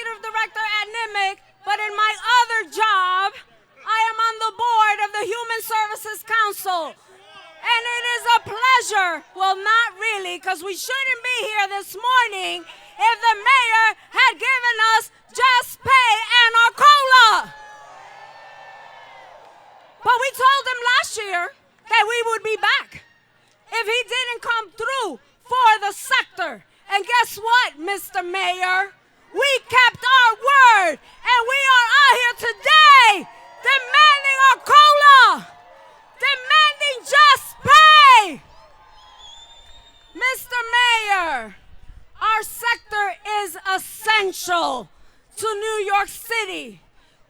executive director at NIMIC, but in my other job, I am on the board of the Human Services Council. And it is a pleasure, well, not really, because we shouldn't be here this morning if the mayor had given us just pay and our COLA. But we told him last year that we would be back if he didn't come through for the sector. And guess what, Mr. Mayor? We kept our word, and we are out here today demanding our COLA, demanding just pay. Mr. Mayor, our sector is essential to New York City.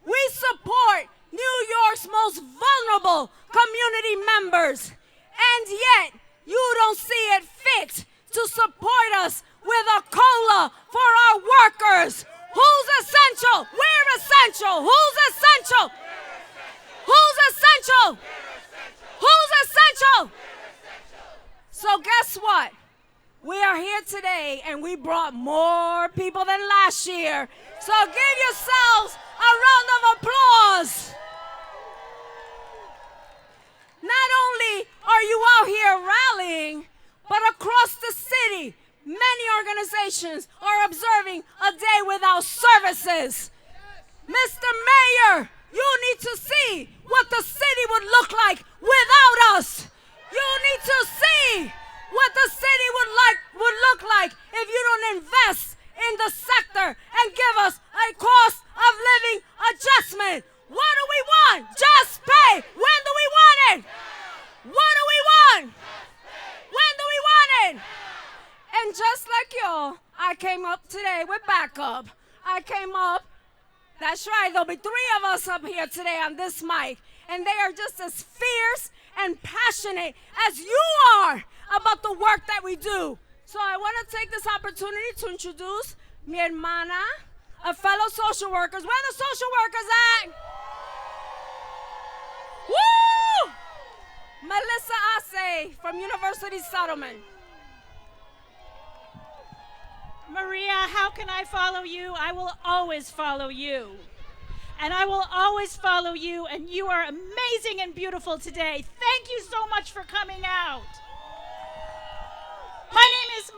We support New York's most vulnerable community members, and yet you don't see it fit to support us with a COLA for our workers. Who's essential? We're essential. Who's essential? Who's essential? Who's essential? So guess what? We are here today and we brought more people than last year. So give yourselves a round of applause. Not only are you out here rallying, but across the city, many organizations are observing a day without services. Mr. Mayor, you need to see what the city would look like without us. You need to see what the city would look like if you don't invest in the sector and give us a cost of living adjustment. What do we want? Just pay. When do we want it? What do we want? When do we want it? And just like y'all, I came up today with backup. I came up, that's right, there'll be 3 of us up here today on this mic, and they are just as fierce and passionate as you are about the work that we do. So I want to take this opportunity to introduce mi hermana, a fellow social workers. Where are the social workers at? Woo! Melissa Arce from University Settlement. Maria, how can I follow you? I will always follow you. And I will always follow you, and you are amazing and beautiful today. Thank you so much for coming out. My name is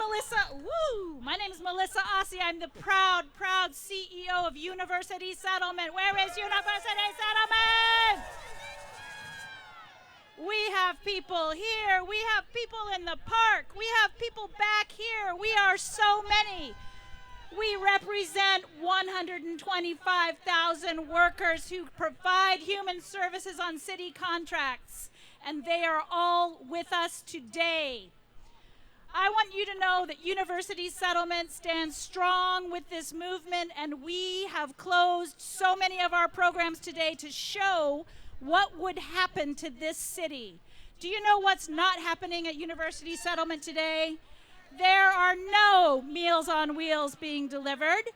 Melissa Ossie. I'm the proud CEO of University Settlement. Where is University Settlement? We have people here. We have people in the park. We have people back here. We are so many. We represent 125,000 workers who provide human services on city contracts, and they are all with us today. I want you to know that University Settlement stands strong with this movement, and we have closed so many of our programs today to show what would happen to this city. Do you know what's not happening at University Settlement today? There are no Meals on Wheels being delivered.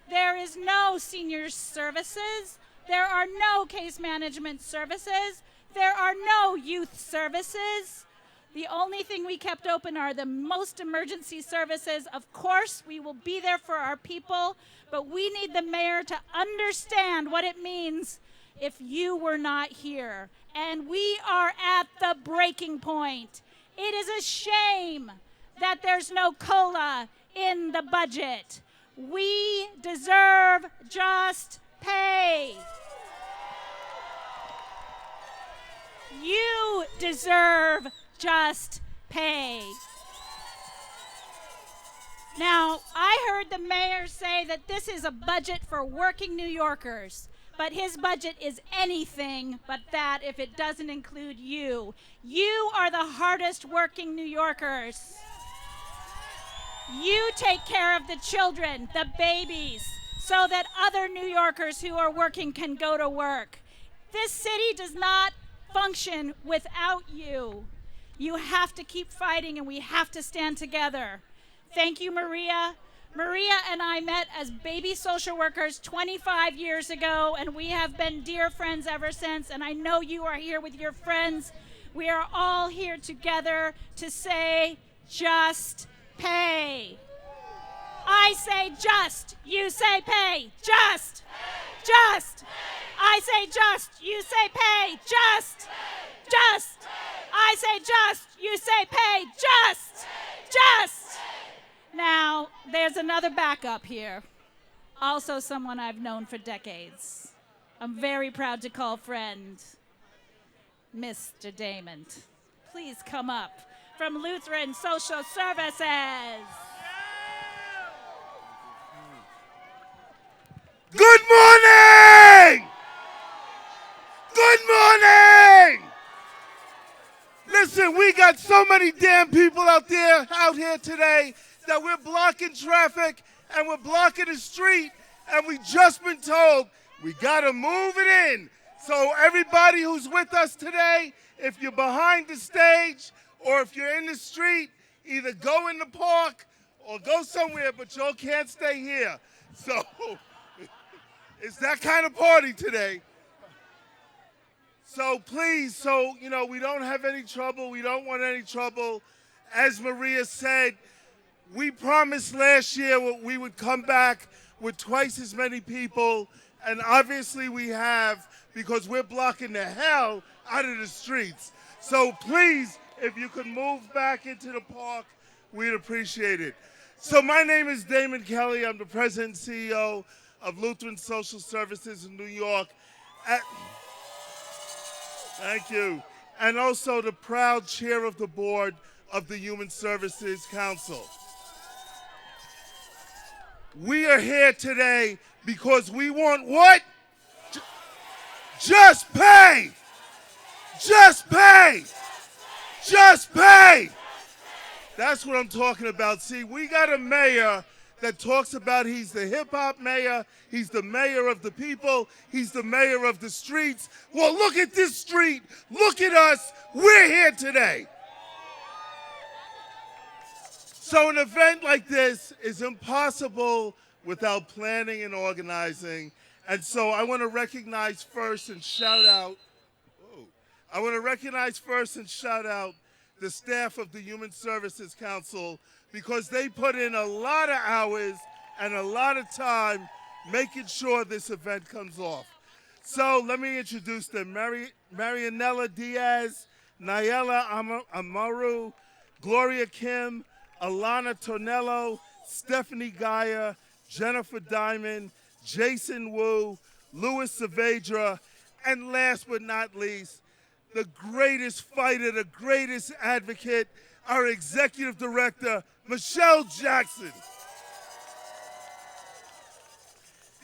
There is no senior services. There are no case management services. There are no youth services. The only thing we kept open are the most emergency services. Of course, we will be there for our people, but we need the mayor to understand what it means if you were not here. And we are at the breaking point. It is a shame that there's no COLA in the budget. We deserve just pay. You deserve just pay. Now, I heard the mayor say that this is a budget for working New Yorkers, but his budget is anything but that if it doesn't include you. You are the hardest working New Yorkers. You take care of the children, the babies, so that other New Yorkers who are working can go to work. This city does not function without you. You have to keep fighting, and we have to stand together. Thank you, Maria. Maria and I met as baby social workers 25 years ago, and we have been dear friends ever since, and I know you are here with your friends. We are all here together to say, just pay. I I say just, you say pay. Just. Just. I say just, you say pay. Just. Just. I say just, you say pay. Just. Just. Now, there's another backup here. Also someone I've known for decades. I'm very proud to call friend, Mr. Damon. Please come up from Lutheran Social Services. Good morning! Good morning! Listen, we got so many damn people out here today that we're blocking traffic and we're blocking the street, and we just been told we gotta move it in. So everybody who's with us today, if you're behind the stage or if you're in the street, either go in the park or go somewhere, but y'all can't stay here. So it's that kind of party today. So please, we don't have any trouble. We don't want any trouble. As Maria said, we promised last year we would come back with twice as many people, and obviously we have, because we're blocking the hell out of the streets. So please, if you could move back into the park, we'd appreciate it. So my name is Damon Kelly. I'm the president and CEO of Lutheran Social Services in New York. Thank you. And also the proud chair of the board of the Human Services Council. We are here today because we want what? Just pay! Just pay! Just pay! That's what I'm talking about. See, we got a mayor that talks about he's the hip-hop mayor, he's the mayor of the people, he's the mayor of the streets. Well, look at this street. Look at us. We're here today. So an event like this is impossible without planning and organizing. And so I want to recognize first and shout out the staff of the Human Services Council, because they put in a lot of hours and a lot of time making sure this event comes off. So let me introduce them. Marianella Diaz, Nayela Amaru, Gloria Kim, Alana Tornello, Stephanie Gaia, Jennifer Diamond, Jason Wu, Louis Saavedra, and last but not least, the greatest fighter, the greatest advocate, our executive director, Michelle Jackson.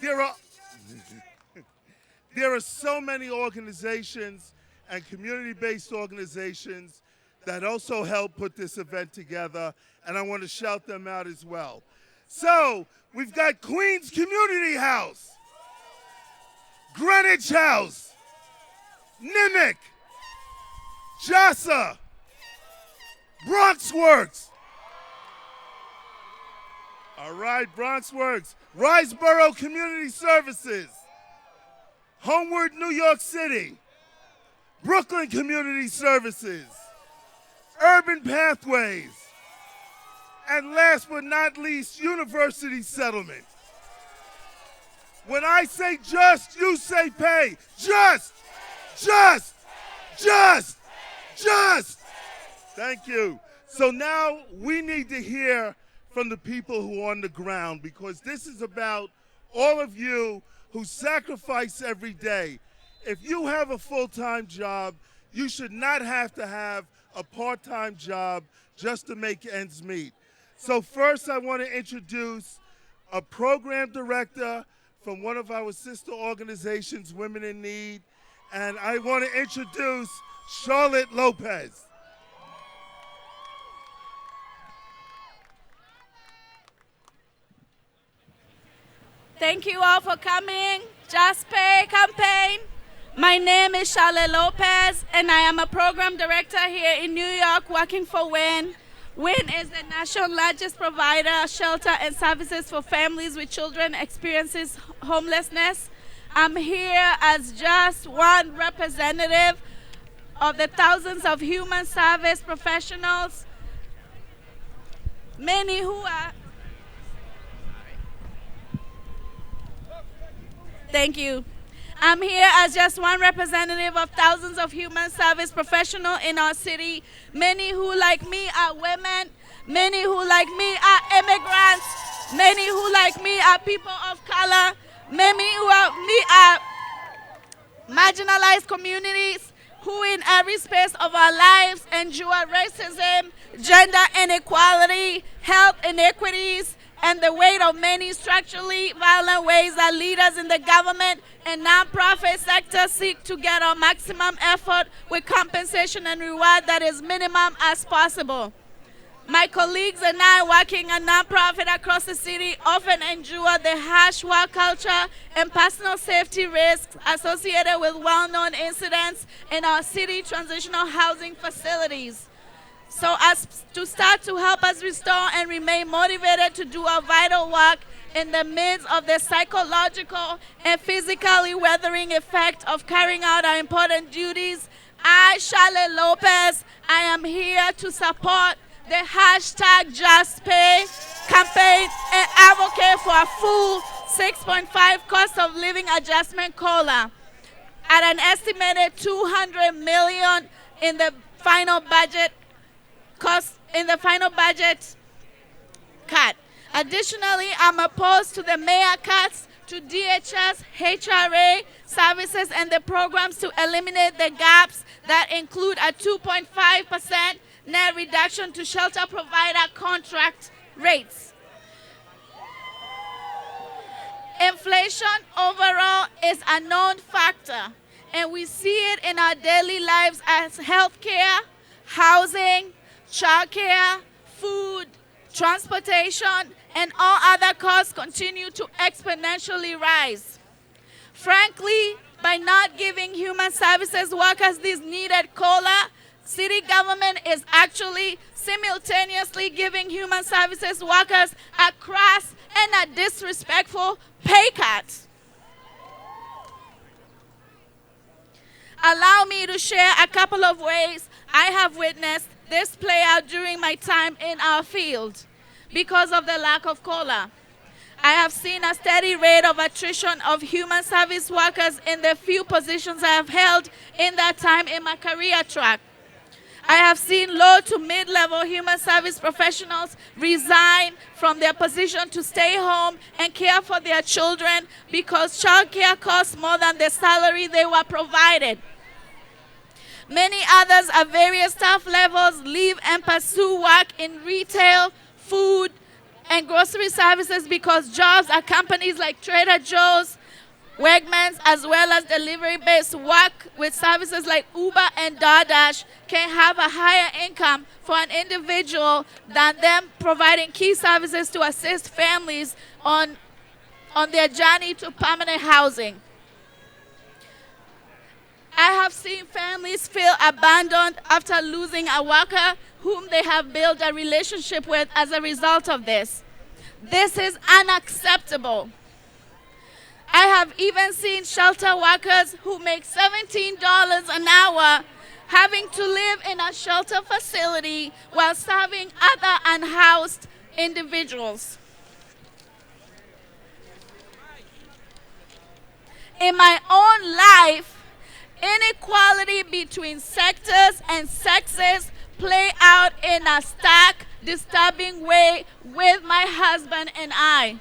There are so many organizations and community-based organizations that also help put this event together, and I want to shout them out as well. So, we've got Queens Community House, Greenwich House, Nimick, JASA, Bronxworks. All right, Bronxworks. Riseboro Community Services, Homeward New York City, Brooklyn Community Services, Urban Pathways, and last but not least, University Settlement. When I say just, you say pay. Just, just, just, just. Thank you. So now we need to hear from the people who are on the ground, because this is about all of you who sacrifice every day. If you have a full-time job, you should not have to have a part-time job just to make ends meet. So first I want to introduce a program director from one of our sister organizations, Women in Need, and I want to introduce Charlotte Lopez. Thank you all for coming. Just Pay campaign. My name is Charlotte Lopez, and I am a program director here in New York working for WIN. WIN is the national largest provider of shelter and services for families with children experiencing homelessness. I'm here as just one representative of the thousands of human service professionals, many who are Thank you. I'm here as just one representative of thousands of human service professionals in our city. Many who, like me, are women. Many who, like me, are immigrants. Many who, like me, are people of color. Many who, like me, are marginalized communities who in every space of our lives endure racism, gender inequality, health inequities, and the weight of many structurally violent ways that leaders in the government and nonprofit sector seek to get our maximum effort with compensation and reward that is minimum as possible. My colleagues and I working a nonprofit across the city often endure the harsh work culture and personal safety risks associated with well-known incidents in our city transitional housing facilities. So as to start to help us restore and remain motivated to do our vital work in the midst of the psychological and physically weathering effect of carrying out our important duties, I, Charlotte Lopez, I am here to support the hashtag Just Pay campaign and advocate for a full 6.5 cost of living adjustment COLA at an estimated $200 million in the final budget cut. Additionally, I'm opposed to the mayor cuts to DHS, HRA services and the programs to eliminate the gaps that include a 2.5% net reduction to shelter provider contract rates. Inflation overall is a known factor, and we see it in our daily lives as healthcare, housing, childcare, food, transportation, and all other costs continue to exponentially rise. Frankly, by not giving human services workers this needed COLA, city government is actually simultaneously giving human services workers a crass and a disrespectful pay cut. Allow me to share a couple of ways I have witnessed this play out during my time in our field because of the lack of COLA. I have seen a steady rate of attrition of human service workers in the few positions I have held in that time in my career track. I have seen low to mid-level human service professionals resign from their position to stay home and care for their children because childcare costs more than the salary they were provided. Many others at various staff levels leave and pursue work in retail, food, and grocery services because jobs at companies like Trader Joe's, Wegmans, as well as delivery-based work with services like Uber and DoorDash can have a higher income for an individual than them providing key services to assist families on their journey to permanent housing. I have seen families feel abandoned after losing a worker whom they have built a relationship with as a result of this. This is unacceptable. I have even seen shelter workers who make $17 an hour having to live in a shelter facility while serving other unhoused individuals. In my own life, inequality between sectors and sexes play out in a stark, disturbing way with my husband and I.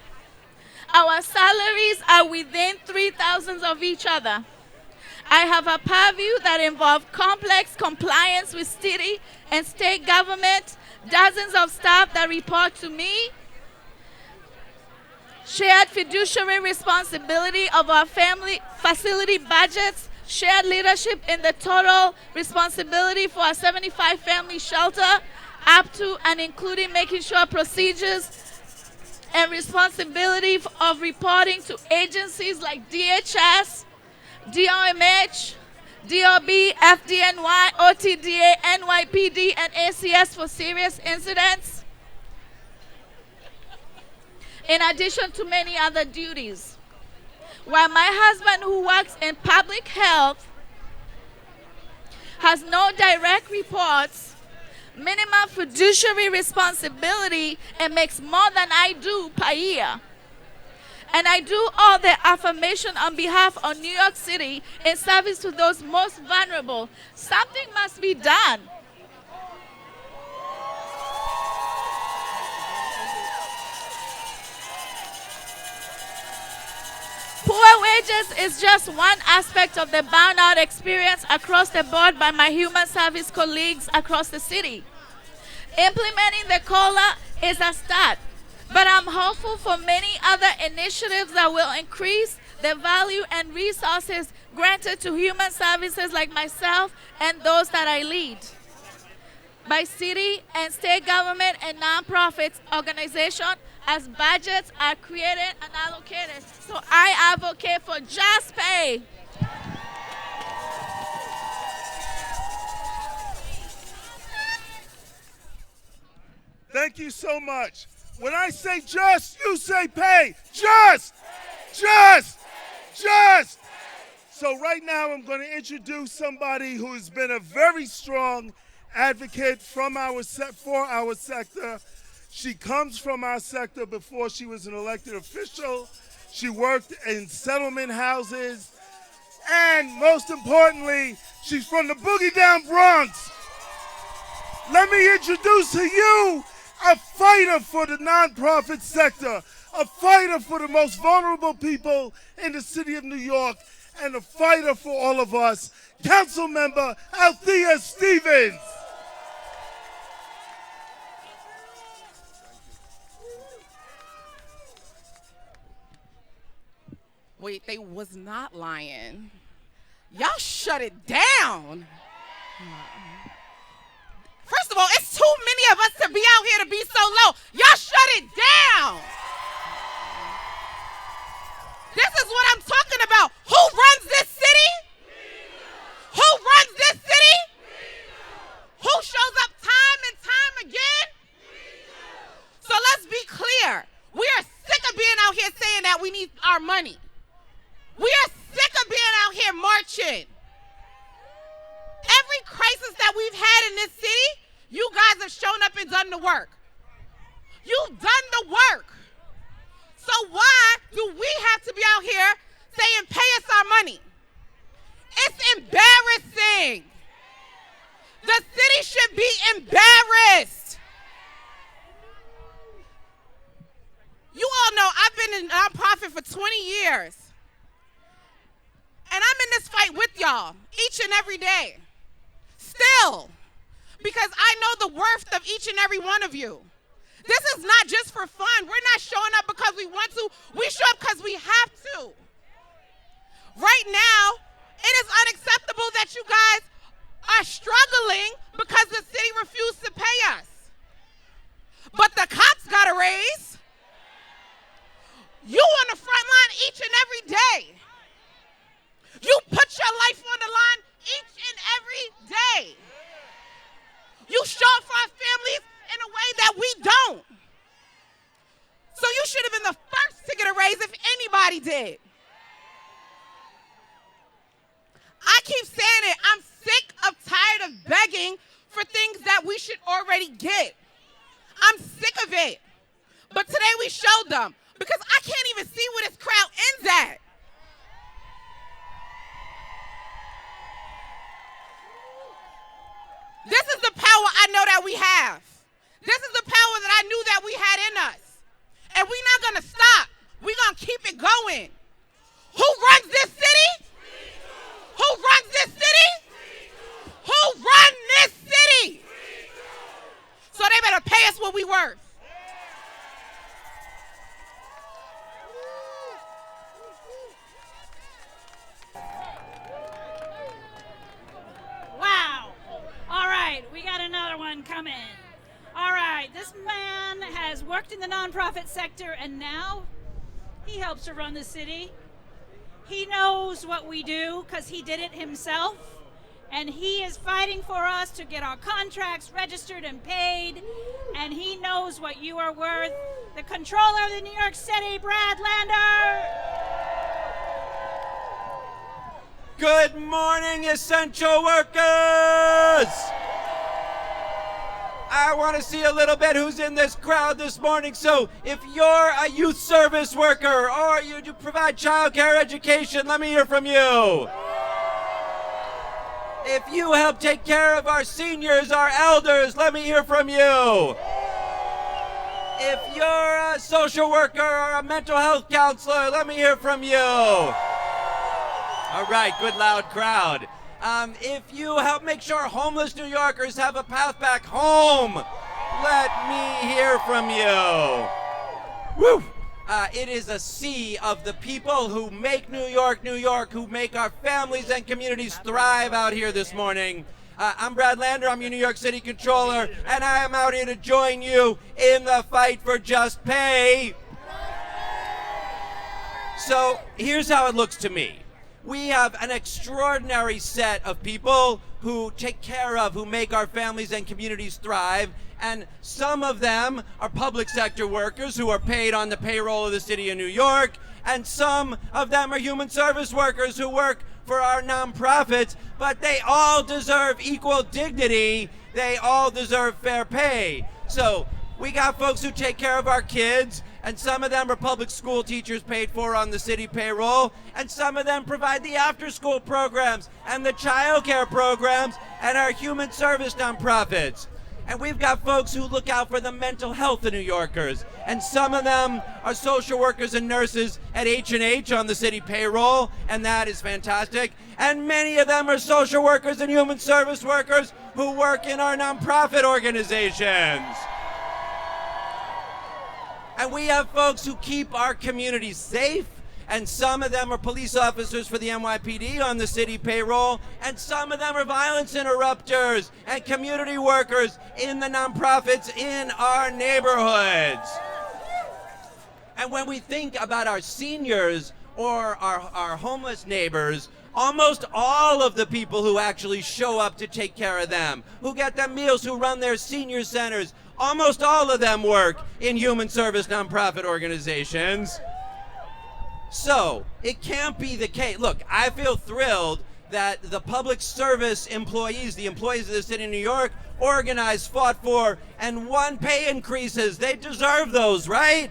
Our salaries are within 3,000 of each other. I have a purview that involves complex compliance with city and state government, dozens of staff that report to me, shared fiduciary responsibility of our family facility budgets, shared leadership in the total responsibility for a 75 family shelter, up to and including making sure procedures and responsibility of reporting to agencies like DHS, DOMH, DOB, FDNY, OTDA, NYPD, and ACS for serious incidents, in addition to many other duties. While my husband, who works in public health, has no direct reports, minimum fiduciary responsibility, and makes more than I do per year. And I do all the affirmation on behalf of New York City in service to those most vulnerable. Something must be done. Poor wages is just one aspect of the burnout experience across the board by my human service colleagues across the city. Implementing the COLA is a start, but I'm hopeful for many other initiatives that will increase the value and resources granted to human services like myself and those that I lead. By city and state government and nonprofits organizations, as budgets are created and allocated. So I advocate for just pay. Thank you so much. When I say just, you say pay. Just, just, just. So right now I'm going to introduce somebody who has been a very strong advocate for our sector. She comes from our sector before she was an elected official. She worked in settlement houses. And most importantly, she's from the Boogie Down Bronx. Let me introduce to you a fighter for the nonprofit sector, a fighter for the most vulnerable people in the city of New York, and a fighter for all of us, Councilmember Althea Stevens. Wait, they was not lying. Y'all shut it down. First of all, it's too many of us to be out here to be so low. Y'all shut it down. This is what I'm talking about. Who runs this city? Who runs this city? Who shows up time and time again? So let's be clear. We are sick of being out here saying that we need our money. We are sick of being out here marching. Every crisis that we've had in this city, you guys have shown up and done the work. You've done the work. So why do we have to be out here saying pay us our money? It's embarrassing. The city should be embarrassed. You all know I've been in nonprofit for 20 years. And I'm in this fight with y'all each and every day. Still. Because I know the worth of each and every one of you. This is not just for fun. We're not showing up because we want to. We show up because we have to. Right now, it is unacceptable that you guys are struggling because the city refused to pay us. But the cops got a raise. You on the front line each and every day. You put your life on the line each and every day. You show up for our families in a way that we don't. So you should have been the first to get a raise if anybody did. I keep saying it. I'm sick of tired of begging for things that we should already get. I'm sick of it. But today we showed them because I can't even see where this crowd ends at. This is the power I know that we have. This is the power that I knew that we had in us. And we're not going to stop. We're going to keep it going. Who runs this city? Who runs this city? Who runs this city? So they better pay us what we worth. Wow. All right, we got another one coming. All right, this man has worked in the nonprofit sector and now he helps to run the city. He knows what we do because he did it himself. And he is fighting for us to get our contracts registered and paid. And he knows what you are worth. The controller of the New York City, Brad Lander. Good morning, essential workers! I want to see a little bit who's in this crowd this morning. So if you're a youth service worker or you do provide childcare education, let me hear from you. If you help take care of our seniors, our elders, let me hear from you. If you're a social worker or a mental health counselor, let me hear from you. All right, good loud crowd. If you help make sure homeless New Yorkers have a path back home, let me hear from you. Woo! It is a sea of the people who make New York, New York, who make our families and communities thrive out here this morning. I'm Brad Lander, I'm your New York City Controller, and I am out here to join you in the fight for just pay. So here's how it looks to me. We have an extraordinary set of people who take care of, who make our families and communities thrive, and some of them are public sector workers who are paid on the payroll of the city of New York, and some of them are human service workers who work for our nonprofits, but they all deserve equal dignity. They all deserve fair pay. So we got folks who take care of our kids, and some of them are public school teachers paid for on the city payroll, and some of them provide the after-school programs and the child care programs and our human service nonprofits. And we've got folks who look out for the mental health of New Yorkers, and some of them are social workers and nurses at H&H on the city payroll, and that is fantastic. And many of them are social workers and human service workers who work in our nonprofit organizations. And we have folks who keep our communities safe, and some of them are police officers for the NYPD on the city payroll, and some of them are violence interrupters and community workers in the nonprofits in our neighborhoods. And when we think about our seniors or our homeless neighbors, almost all of the people who actually show up to take care of them, who get them meals, who run their senior centers, almost all of them work in human service nonprofit organizations. So it can't be the case. Look, I feel thrilled that the public service employees, the employees of the city of New York, organized, fought for, and won pay increases. They deserve those, right?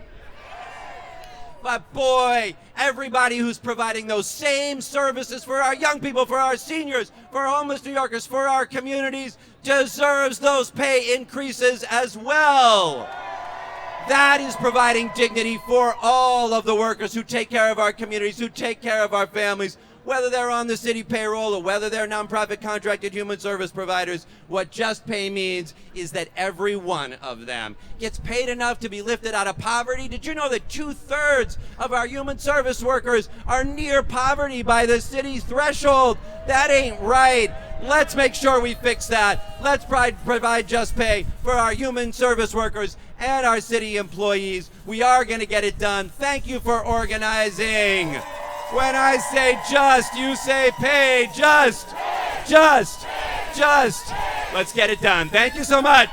But boy, everybody who's providing those same services for our young people, for our seniors, for homeless New Yorkers, for our communities, deserves those pay increases as well. That is providing dignity for all of the workers who take care of our communities, who take care of our families, whether they're on the city payroll or whether they're nonprofit contracted human service providers. What just pay means is that every one of them gets paid enough to be lifted out of poverty. Did you know that 2/3 of our human service workers are near poverty by the city's threshold? That ain't right. Let's make sure we fix that. Let's provide just pay for our human service workers and our city employees. We are going to get it done. Thank you for organizing. When I say just, you say pay. Just. Let's get it done. Thank you so much.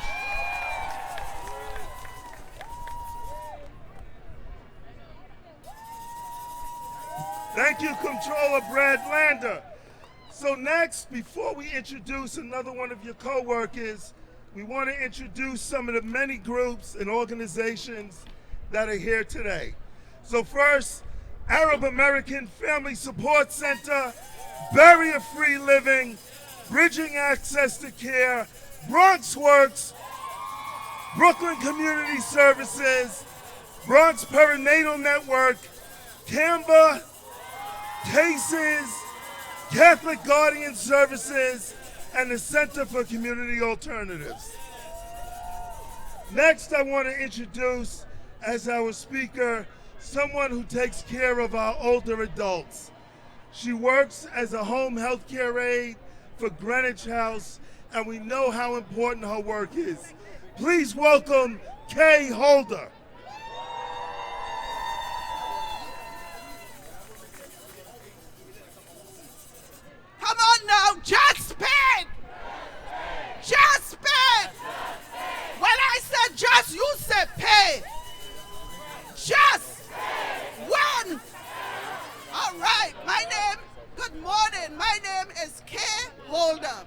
Thank you, Controller Brad Lander. So next, before we introduce another one of your co-workers, we want to introduce some of the many groups and organizations that are here today. So first, Arab American Family Support Center, Barrier-Free Living, Bridging Access to Care, Bronx Works, Brooklyn Community Services, Bronx Perinatal Network, Canva, Cases, Catholic Guardian Services, and the Center for Community Alternatives. Next, I want to introduce as our speaker someone who takes care of our older adults. She works as a home health care aide for Greenwich House, and we know how important her work is. Please welcome Kay Holder. Come on now, just pay! Just pay! When I said just, you said pay. Just! When? All right, good morning. My name is Kay Holder.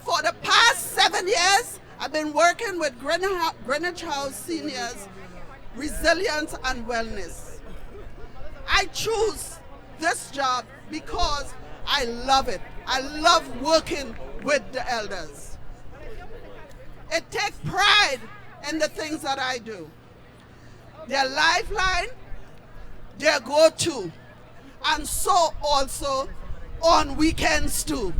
For the past 7 years, been working with Greenwich House Seniors Resilience and Wellness. I choose this job because I love it. I love working with the elders. It takes pride in the things that I do. Their lifeline, their go-to, and so also on weekends too.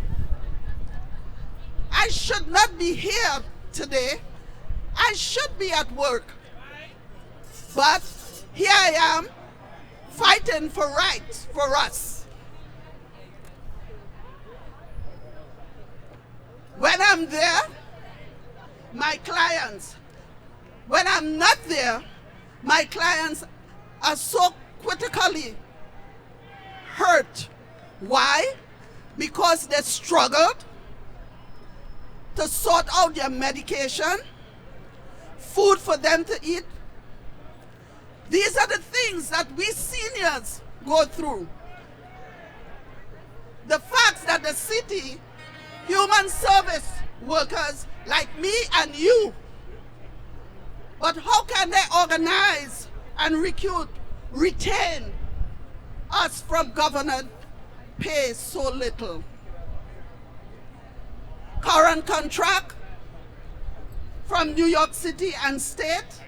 I should not be here today. I should be at work. But here I am fighting for rights for us. When I'm there, my clients, when I'm not there, my clients are so critically hurt. Why? Because they struggled to sort out their medication, food for them to eat. These are the things that we seniors go through. The fact that the city human service workers like me and you, but how can they organize and retain us from government pay so little? Current contract from New York City and state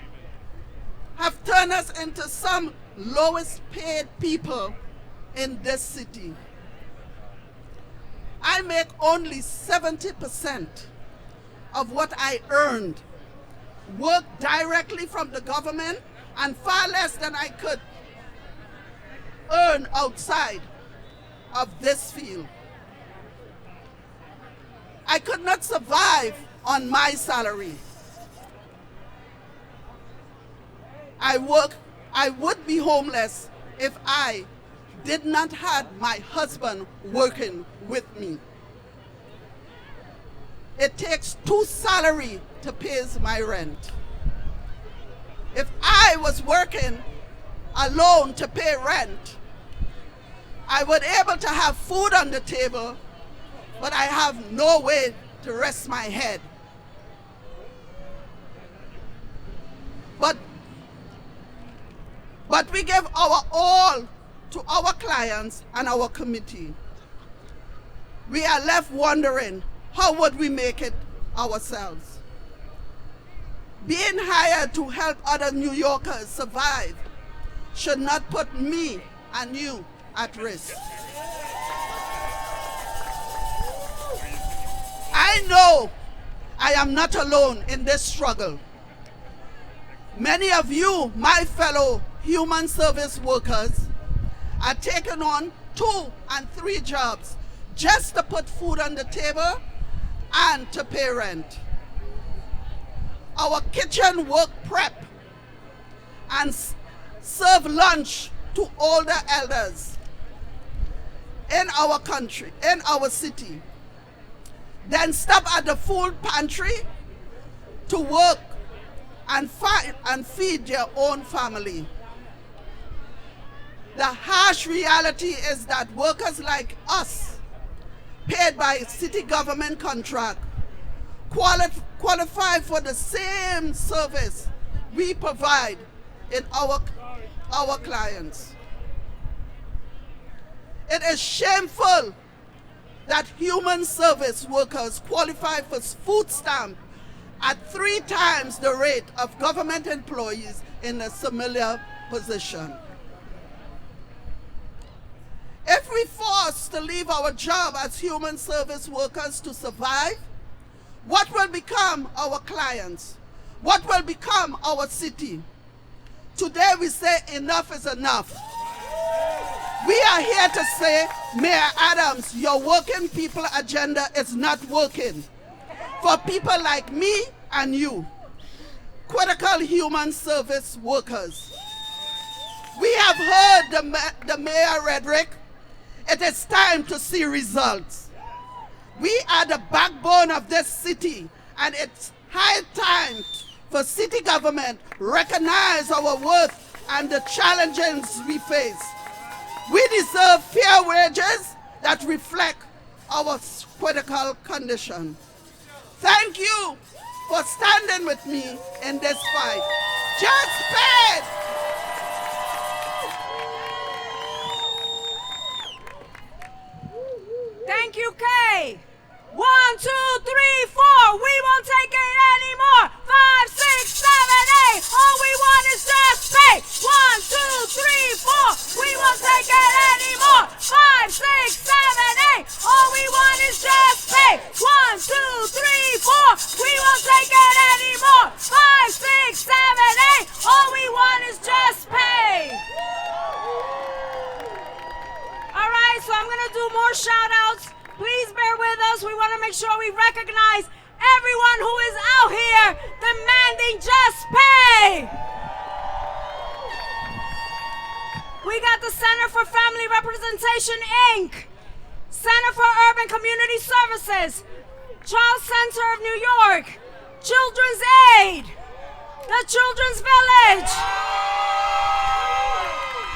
have turned us into some lowest paid people in this city. I make only 70% of what I earned, work directly from the government, and far less than I could earn outside of this field. I could not survive on my salary. I would be homeless if I did not have my husband working with me. It takes 2 salaries to pay my rent. If I was working alone to pay rent, I would be able to have food on the table, but I have no way to rest my head. But we give our all to our clients and our committee. We are left wondering, how would we make it ourselves? Being hired to help other New Yorkers survive should not put me and you at risk. I know I am not alone in this struggle. Many of you, my fellow human service workers, are taking on 2 and 3 jobs just to put food on the table and to pay rent. Our kitchen work prep and serve lunch to older elders in our country, in our city. Then stop at the food pantry to work and feed their own family. The harsh reality is that workers like us, paid by city government contract, qualify for the same service we provide in our clients. It is shameful that human service workers qualify for food stamp at 3 times the rate of government employees in a similar position. If we forced to leave our job as human service workers to survive, what will become our clients? What will become our city? Today we say enough is enough. We are here to say, Mayor Adams, your working people agenda is not working for people like me and you, critical human service workers. We have heard the mayor rhetoric. It is time to see results. We are the backbone of this city, and it's high time for city government recognize our worth and the challenges we face. We deserve fair wages that reflect our critical condition. Thank you for standing with me in this fight. Just paid. Thank you, Kay. 1, 2, 3, 4. We won't take it anymore. 5, 6, 7, 8. All we want is just pay. 1, 2, 3, 4. We won't take it anymore. 5, 6, 7, 8. All we want is just pay. 1, 2, 3, 4. We won't take it anymore. 5, 6, 7, 8. All we want is just pay. All right, so I'm gonna do more shout outs. Please bear with us. We want to make sure we recognize everyone who is out here demanding just pay. We got the Center for Family Representation, Inc., Center for Urban Community Services, Child Center of New York, Children's Aid, the Children's Village,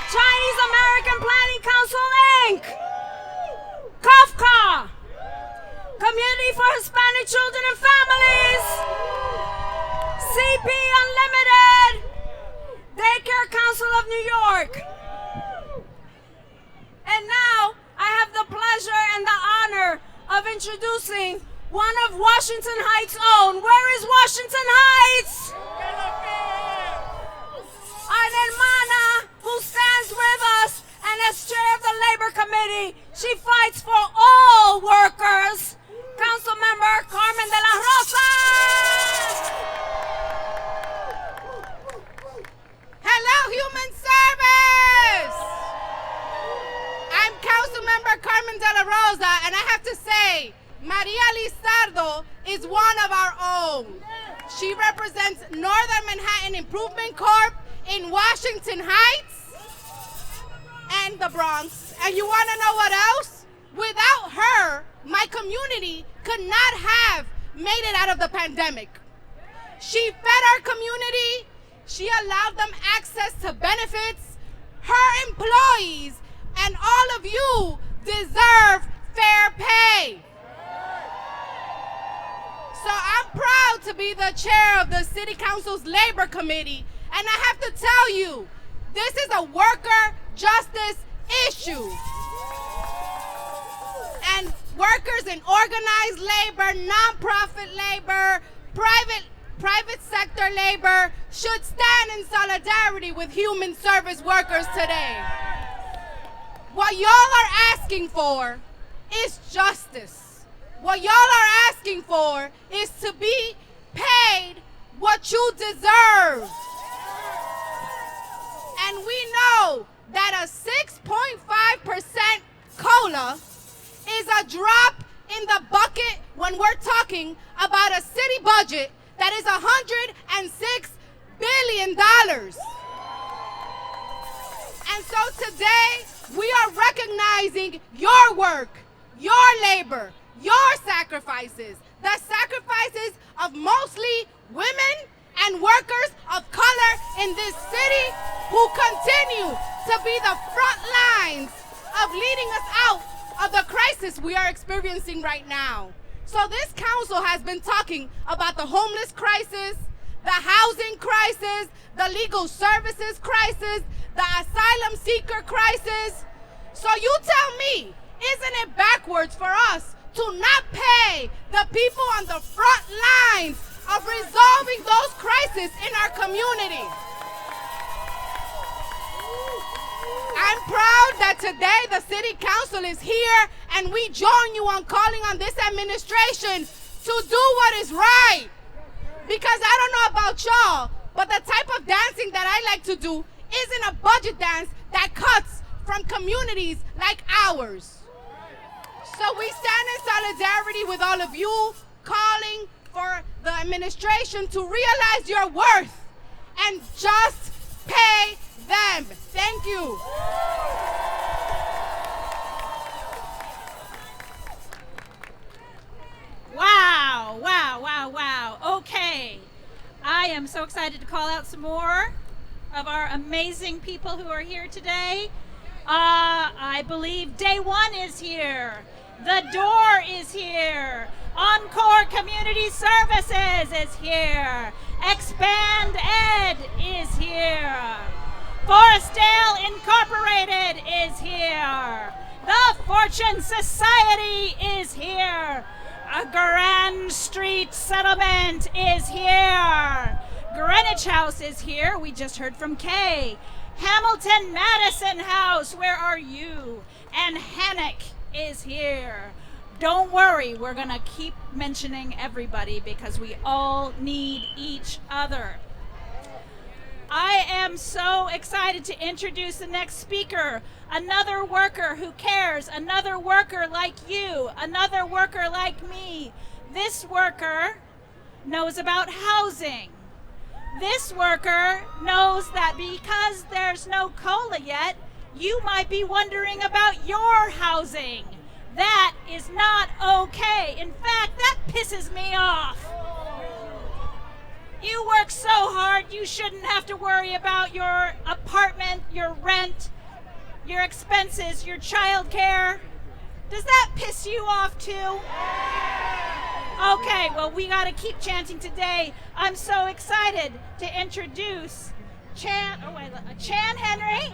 Chinese American Planning Council, Inc., KAFCA, Community for Hispanic Children and Families, CP Unlimited, Daycare Council of New York. And now I have the pleasure and the honor of introducing one of Washington Heights' own. Where is Washington Heights? An hermana who stands with us, and as chair of the Labor Committee, she fights for all workers. Councilmember Carmen de la Rosa. Hello, Human Service! I'm Councilmember Carmen de la Rosa, and I have to say, Maria Lizardo is one of our own. She represents Northern Manhattan Improvement Corp in Washington Heights and the Bronx. And you want to know what else? Without her, my community could not have made it out of the pandemic. She fed our community. She allowed them access to benefits. Her employees and all of you deserve fair pay. So I'm proud to be the chair of the City Council's Labor Committee. And I have to tell you, this is a worker justice issue. And workers in organized labor, nonprofit labor, private sector labor should stand in solidarity with human service workers today. What y'all are asking for is justice. What y'all are asking for is to be paid what you deserve. And we know that a 6.5% COLA is a drop in the bucket when we're talking about a city budget that is $106 billion. And so today, we are recognizing your work, your labor, your sacrifices, the sacrifices of mostly women and workers of color in this city who continue to be the front lines of leading us out of the crisis we are experiencing right now. So this council has been talking about the homeless crisis, the housing crisis, the legal services crisis, the asylum seeker crisis. So you tell me, isn't it backwards for us to not pay the people on the front lines of resolving those crises in our community? I'm proud that today the City Council is here and we join you on calling on this administration to do what is right. Because I don't know about y'all, but the type of dancing that I like to do isn't a budget dance that cuts from communities like ours. So we stand in solidarity with all of you, calling for the administration to realize your worth and just pay them. Thank you. Wow, wow, wow, wow. Okay. I am so excited to call out some more of our amazing people who are here today. I believe Day One is here. The Door is here. Encore Community Services is here. Expand Ed is here. Forestdale Incorporated is here. The Fortune Society is here. A Grand Street Settlement is here. Greenwich House is here. We just heard from Kay. Hamilton Madison House, where are you? And Hannock is here. Don't worry, we're going to keep mentioning everybody because we all need each other. I am so excited to introduce the next speaker, another worker who cares, another worker like you, another worker like me. This worker knows about housing. This worker knows that because there's no COLA yet, you might be wondering about your housing. That is not okay. In fact, that pisses me off. You work so hard, you shouldn't have to worry about your apartment, your rent, your expenses, your child care. Does that piss you off too? Okay, well, we got to keep chanting today. I'm so excited to introduce Chan Henry,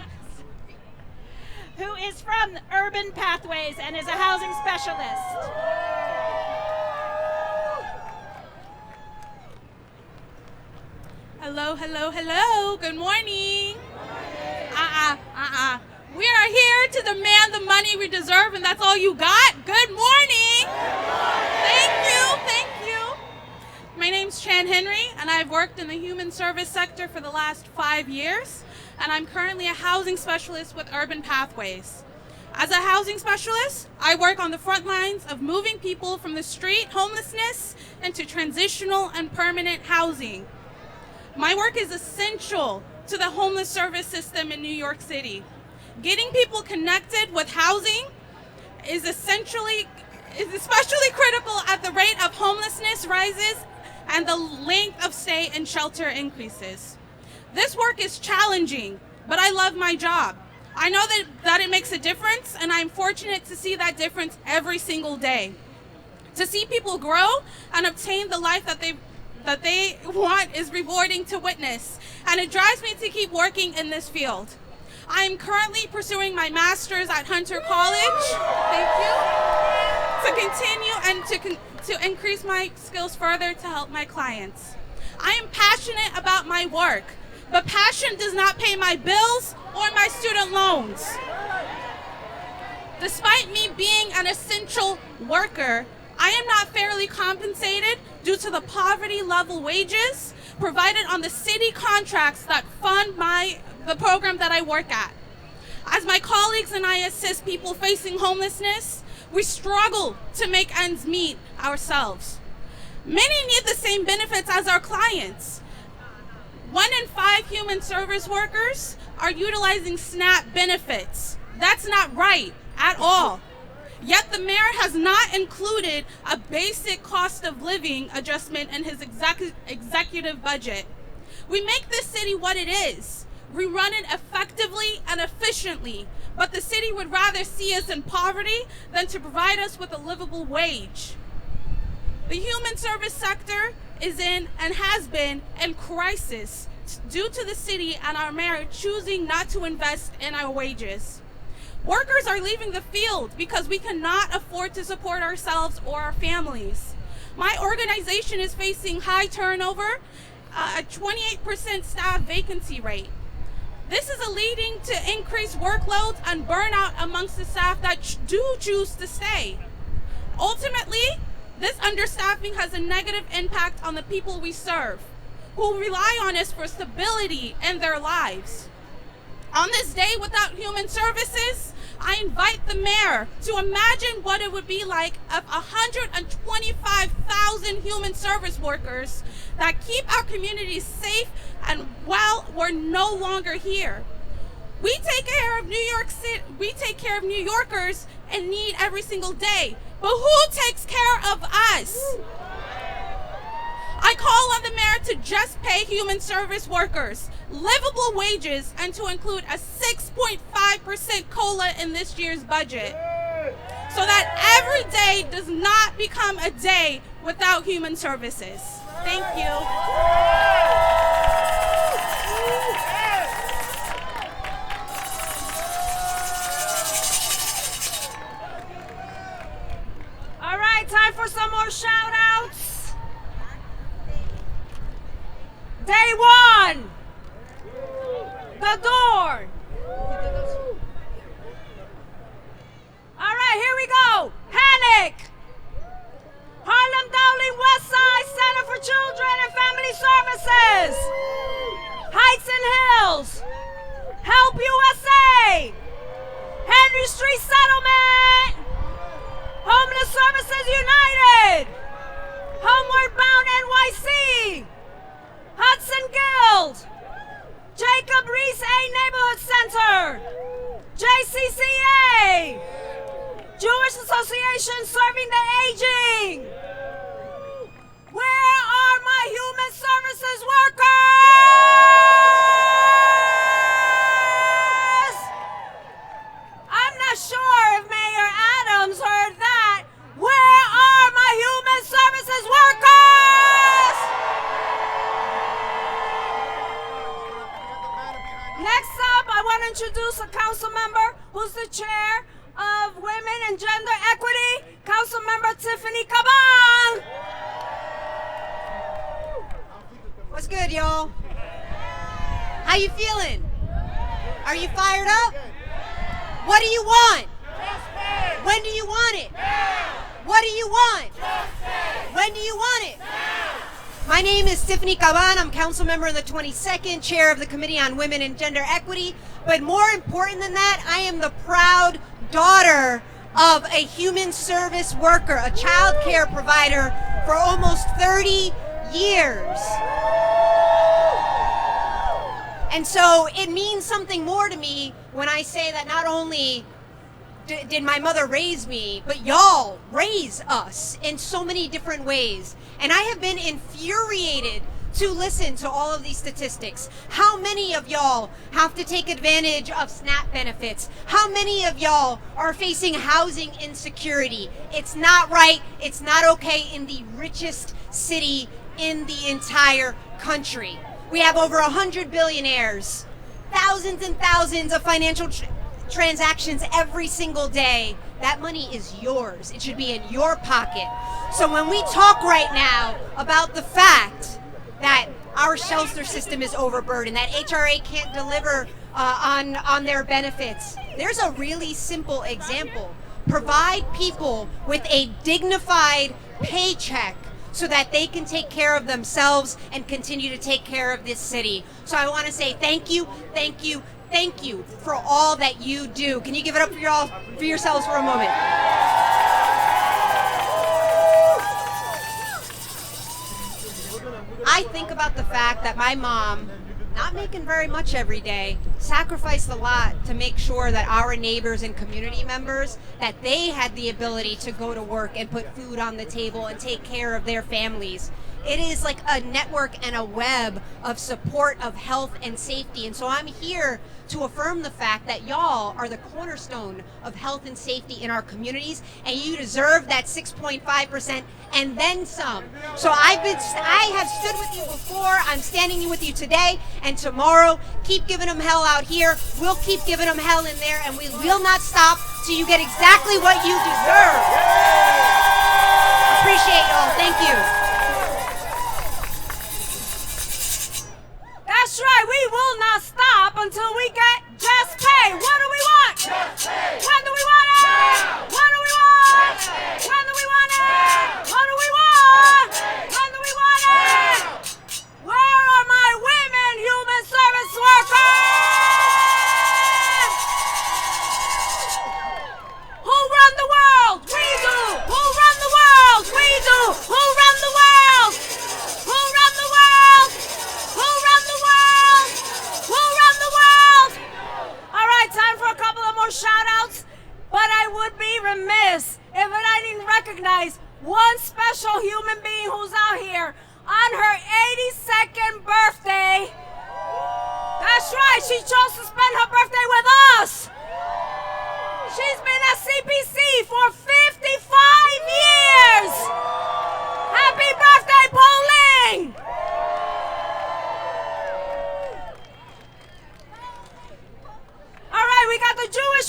who is from Urban Pathways and is a housing specialist. Hello, hello, hello. Good morning. We are here to demand the money we deserve, and that's all you got? Good morning. Thank you. My name's Chan Henry, and I've worked in the human service sector for the last 5 years, and I'm currently a housing specialist with Urban Pathways. As a housing specialist, I work on the front lines of moving people from the street homelessness into transitional and permanent housing. My work is essential to the homeless service system in New York City. Getting people connected with housing is especially critical at the rate of homelessness rises and the length of stay in shelter increases. This work is challenging, but I love my job. I know that it makes a difference, and I'm fortunate to see that difference every single day. To see people grow and obtain the life that they want is rewarding to witness, and it drives me to keep working in this field. I am currently pursuing my master's at Hunter College. Thank you. To continue and to increase my skills further to help my clients. I am passionate about my work, but passion does not pay my bills or my student loans. Despite me being an essential worker, I am not fairly compensated due to the poverty level wages provided on the city contracts that fund the program that I work at. As my colleagues and I assist people facing homelessness, we struggle to make ends meet ourselves. Many need the same benefits as our clients. 1 in 5 human service workers are utilizing SNAP benefits. That's not right at all. Yet the mayor has not included a basic cost of living adjustment in his executive budget. We make this city what it is. We run it effectively and efficiently, but the city would rather see us in poverty than to provide us with a livable wage. The human service sector is in and has been in crisis due to the city and our mayor choosing not to invest in our wages. Workers are leaving the field because we cannot afford to support ourselves or our families. My organization is facing high turnover, a 28% staff vacancy rate. This is leading to increased workloads and burnout amongst the staff that do choose to stay. Ultimately, this understaffing has a negative impact on the people we serve, who rely on us for stability in their lives. On this day without human services, I invite the mayor to imagine what it would be like if 125,000 human service workers that keep our communities safe and well were no longer here. We take care of New York City, we take care of New Yorkers in need every single day, but who takes care of us? I call on the mayor to just pay human service workers livable wages and to include a 6.5% COLA in this year's budget. so that every day does not become a day without human services. Thank you. All right, time for some more shout outs. Day one, the door. All right, here we go. Panic. Harlem Dowling West Side Center for Children and Family Services. Heights and Hills. Help USA. Henry Street Settlement. Homeless Services United. Homeward Bound NYC. Hudson Guild. Jacob Reese A Neighborhood Center. JCCA. Jewish Association Serving the Aging. Where are my human services workers? I'm not sure if Mayor Adams heard that. Where are my human services workers? Next up, I want to introduce a council member who's the chair of Women and Gender Equity, Councilmember Tiffany Caban. What's good, y'all? How you feeling? Are you fired up? What do you want? When do you want it? What do you want? When do you want it? My name is Tiffany Caban. I'm council member in the 22nd, chair of the Committee on Women and Gender Equity. But more important than that, I am the proud daughter of a human service worker, a child care provider for almost 30 years. And so it means something more to me when I say that not only did my mother raise me, but y'all raise us in so many different ways. And I have been infuriated to listen to all of these statistics. How many of y'all have to take advantage of SNAP benefits? How many of y'all are facing housing insecurity? It's not right, it's not okay in the richest city in the entire country. We have over 100 billionaires, thousands and thousands of financial transactions every single day. That money is yours. It should be in your pocket. So when we talk right now about the fact that our shelter system is overburdened, that HRA can't deliver on their benefits, there's a really simple example. Provide people with a dignified paycheck so that they can take care of themselves and continue to take care of this city. So I want to say thank you, thank you, thank you for all that you do. Can you give it up for yourselves for a moment? I think about the fact that my mom, not making very much every day, sacrificed a lot to make sure that our neighbors and community members, that they had the ability to go to work and put food on the table and take care of their families. It is like a network and a web of support of health and safety. And so I'm here to affirm the fact that y'all are the cornerstone of health and safety in our communities, and you deserve that 6.5% and then some. So I have stood with you before, I'm standing with you today and tomorrow. Keep giving them hell out here. We'll keep giving them hell in there, and we will not stop till you get exactly what you deserve. Appreciate y'all. Thank you. That's right, we will not stop until we get just pay. What do we want? Just pay. When do we want it? Now. What do we want? Just pay. When do we want it? Now. What do we want? Just pay. When do we want it? Now. Where are my women human service workers? Who run the world? We do. Who run the world? We do. Who run the world? Who run the world? Who run the world? Who run the world? All right, time for a couple of more shout outs, but I would be remiss if I didn't recognize one special human being who's out here on her 82nd birthday. That's right, she chose to spend her birthday with us. She's been at CPC for 50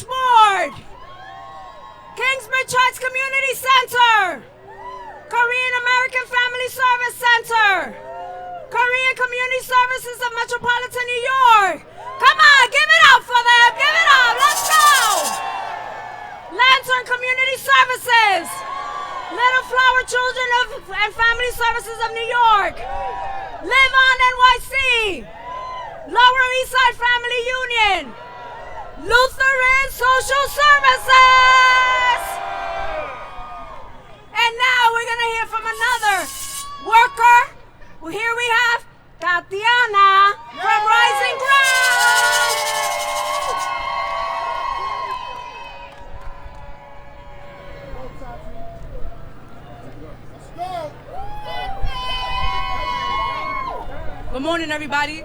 Board, Kingsbridge Heights Community Center, Korean American Family Service Center, Korean Community Services of Metropolitan New York. Come on, give it up for them, give it up, let's go! Lantern Community Services, Little Flower Children and Family Services of New York, Live On NYC, Lower East Side Family Union, Lutheran Social Services. And now we're gonna hear from another worker. Well, here we have Tatiana from Rising Ground. Good morning, everybody.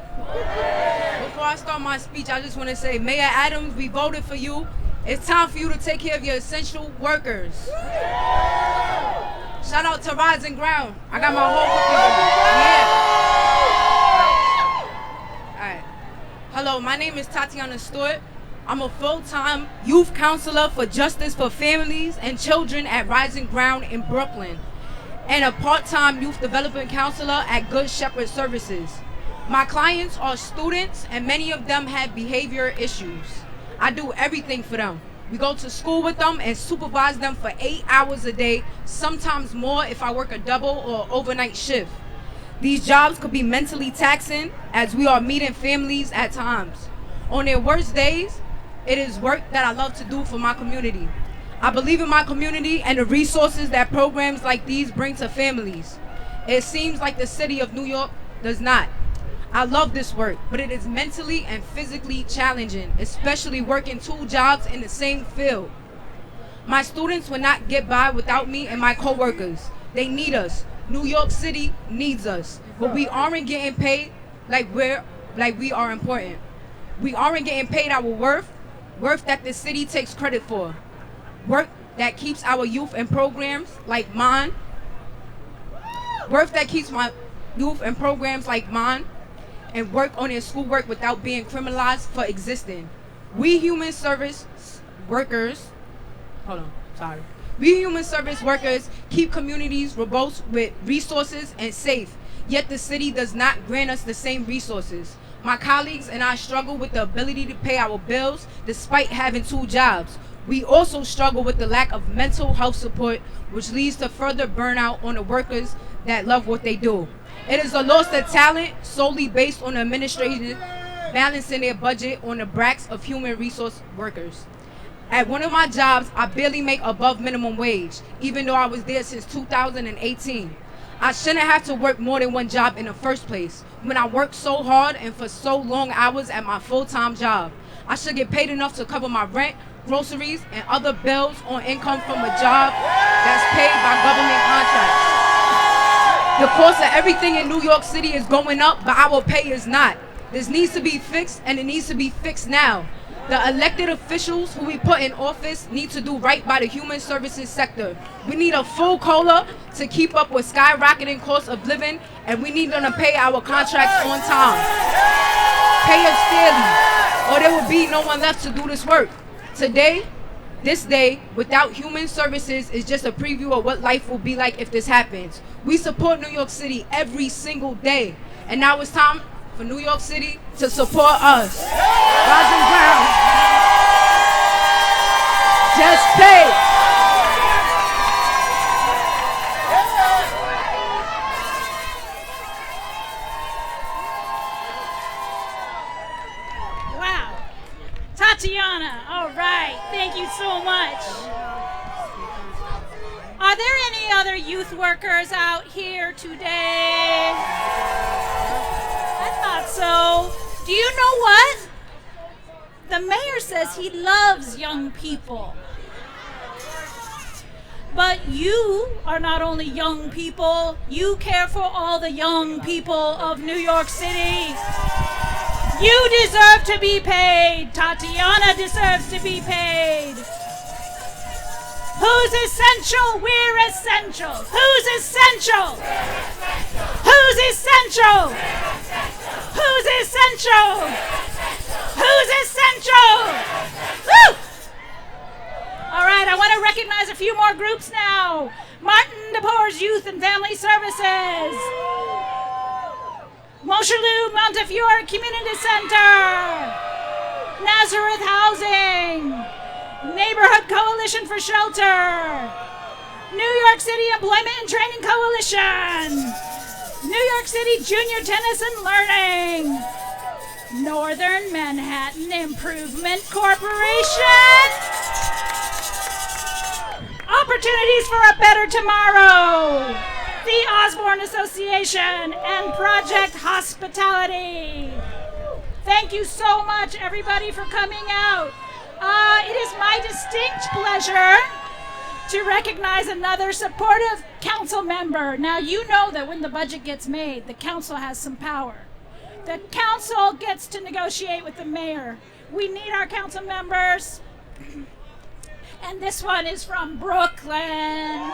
Before I start my speech, I just want to say, Mayor Adams, we voted for you. It's time for you to take care of your essential workers. Shout out to Rising Ground. I got my whole book. Yeah. All right. Hello, my name is Tatiana Stewart. I'm a full-time youth counselor for Justice for Families and Children at Rising Ground in Brooklyn, and a part-time youth development counselor at Good Shepherd Services. My clients are students, and many of them have behavior issues. I do everything for them. We go to school with them and supervise them for 8 hours a day, sometimes more if I work a double or overnight shift. These jobs could be mentally taxing, as we are meeting families at times. On their worst days, it is work that I love to do for my community. I believe in my community and the resources that programs like these bring to families. It seems like the city of New York does not. I love this work, but it is mentally and physically challenging, especially working 2 jobs in the same field. My students will not get by without me and my coworkers. They need us. New York City needs us, but we aren't getting paid like we are important. We aren't getting paid our worth that the city takes credit for. Work that keeps our youth in programs like mine. Work that keeps my youth in programs like mine and work on their schoolwork without being criminalized for existing. We human service workers keep communities robust with resources and safe, yet the city does not grant us the same resources. My colleagues and I struggle with the ability to pay our bills despite having 2 jobs. We also struggle with the lack of mental health support, which leads to further burnout on the workers that love what they do. It is a loss of talent solely based on the administration balancing their budget on the backs of human resource workers. At one of my jobs, I barely make above minimum wage, even though I was there since 2018. I shouldn't have to work more than 1 job in the first place when I worked so hard and for so long hours at my full-time job. I should get paid enough to cover my rent, groceries, and other bills on income from a job that's paid by government contracts. The cost of everything in New York City is going up, but our pay is not. This needs to be fixed, and it needs to be fixed now. The elected officials who we put in office need to do right by the human services sector. We need a full COLA to keep up with skyrocketing cost of living, and we need them to pay our contracts on time. Pay us fairly, or there will be no one left to do this work. Today, this day, without human services is just a preview of what life will be like if this happens. We support New York City every single day, and now it's time for New York City to support us. Rising Ground. Just pay. Wow. Tatiana, all right. Thank you so much. Are there any other youth workers out here today? I thought so. Do you know what? The mayor says he loves young people. But you are not only young people, you care for all the young people of New York City. You deserve to be paid. Tatiana deserves to be paid. Who's essential? We're essential. Who's essential? Who's essential? Who's essential? Who's essential? Woo! few more groups now. Martin DePore's Youth and Family Services. Montchelou Montefiore Community Center. Nazareth Housing. Neighborhood Coalition for Shelter. New York City Employment and Training Coalition. New York City Junior Tennis and Learning. Northern Manhattan Improvement Corporation. Opportunities for a Better Tomorrow. The Osborne Association and Project Hospitality. Thank you so much, everybody, for coming out. It is my distinct pleasure to recognize another supportive council member. Now, you know that when the budget gets made, the council has some power. The council gets to negotiate with the mayor. We need our council members. And this one is from Brooklyn.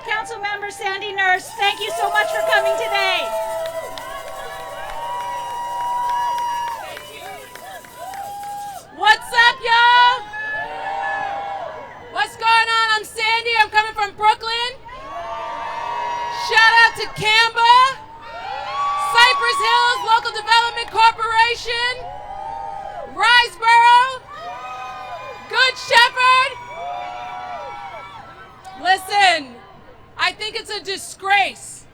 Councilmember Sandy Nurse, thank you so much for coming today. What's up, y'all? What's going on? I'm Sandy. I'm coming from Brooklyn. Shout out to Canva, Cypress Hills Local Development Corporation, Riseboro, Good Shepherd. Listen, I think it's a disgrace